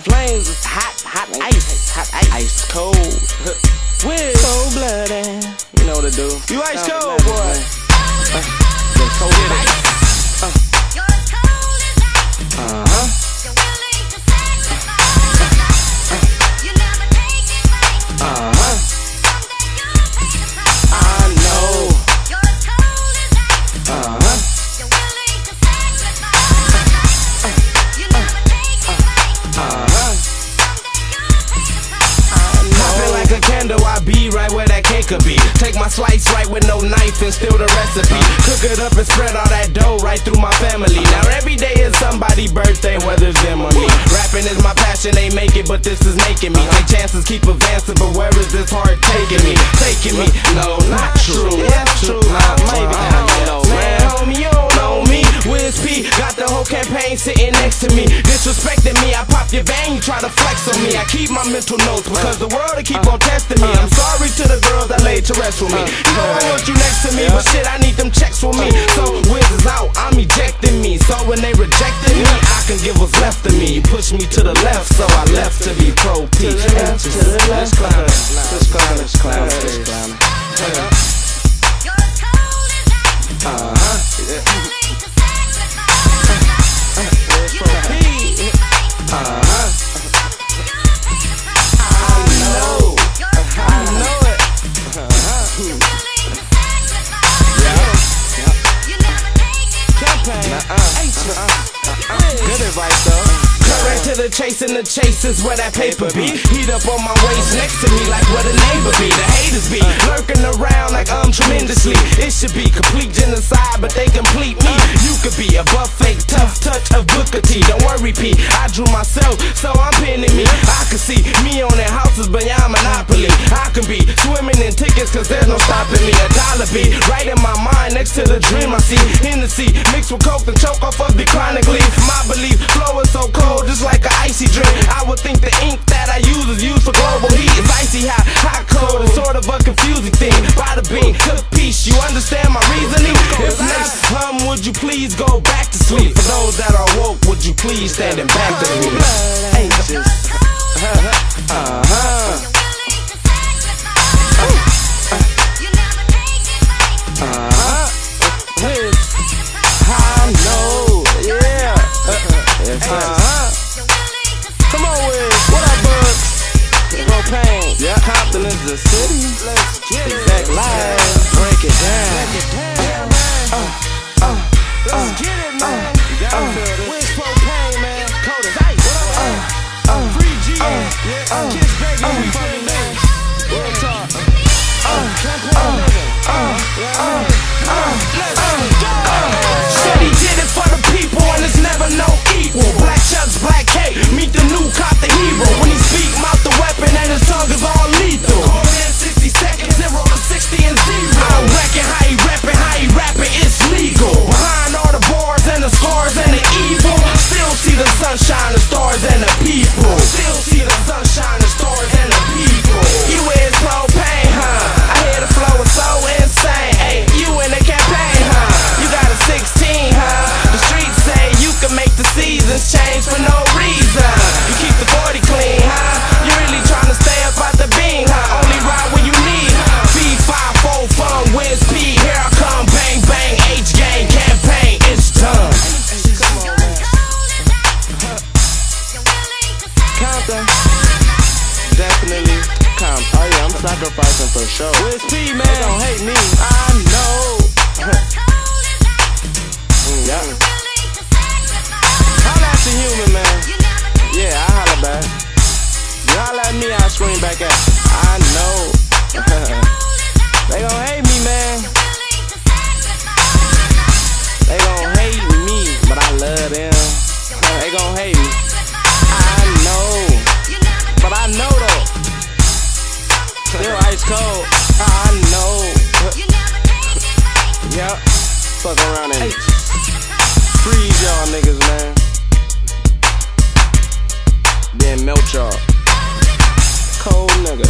Flames is hot ice cold. With cold blooded, you know what to do. You ice cold, boy. Cold as ice. I be right where that cake could be. Take my slice right with no knife and steal the recipe. Cook it up and spread all that dough right through my family. Now every day is somebody's birthday, whether it's them or me. Rapping is my passion, they make it, but this is making me. Take chances, keep advancing, but where is this heart taking me? Taking me? No, not true. Yeah, true. Maybe. I don't know, man. Homie, you don't know me. Wiz P got the whole campaign sitting next to me. Disrespecting me, I pop your vein, you try to flex on me. I keep my mental notes because the world will keep on testing me. I'm sorry to the girls that laid to rest with me. You know I want you next to me, but shit, I need them checks with me. So Wiz is out, I'm ejecting me. So when they rejected me, I can give what's left of me. You push me to the left, so I left to be pro P. Let's climb, let's climb, let's climb, let's climb. Good advice though. Current to the chase and the chase is where that paper be. Heat up on my waist next to me like where the neighbor be. The haters be lurking around like tremendously. It should be complete genocide, but they complete me. You could be a buff fake tough touch of Booker T. Don't worry P, I drew myself, so I'm pinning me. I can see me on their houses beyond Monopoly. I can be swimming in tickets cause there's no stopping me. $1 be right in my mind next to the dream I see. Hennessy mixed with coke and choke off of the chronic leaf. My belief, flow is so cold just like an icy drink. I would think the ink that I use is used for global heat. It's icy hot, hot cold, it's sort of a confusing thing. Bada bing, cook piece, you understand my reasoning? If next would you please go back to sleep? For those that are woke, would you please stand in back to me? Anxious. I know, yeah. Come on, Wiz. What up, Bugs? Propane. Yeah. Compton is the city. Let's get it. Back live. Break it down. Let's get it, man. Wiz Propane, man. Cold as ice. Free G. Kiss baby. Man. Real talk. Campaign living. Said he did it for the people and there's never no equal. Black Chuck's Black K, meet the new cop, the hero. When he speak, mouth the weapon and his tongue is all lethal. Call in 60 seconds, 0 to 60 and 0. I reckon how he rapping, it's legal. Behind all the bars and the scars and the evil, still see the sunshine, the stars and the people. Still see the sunshine, the stars and the people. You is Propane, huh? I hear the flow is so insane. Hey, you in the campaign, huh? You got a 16, huh? The streets say you can make the seasons change for no reason. You keep the 40 clean, huh? You really tryna stay up out the beam, huh? Only ride when you need. B54 fun, Wiz P, here I come, bang bang, H gang campaign, it's done. Compton, definitely Compton. Oh yeah, I'm sacrificing for sure. Wiz P, man, don't hate me. I know. Yeah. Holla at Cha Human, man. Yeah, I holla back. You holla at me, I scream back at you. I know. They gon' hate me, man. They gon' hate me, but I love them. They gon' hate me. I know. But I know though. Still ice cold. I know. Yep. Fuck around and freeze y'all niggas, man. Then melt y'all. Cold nigga.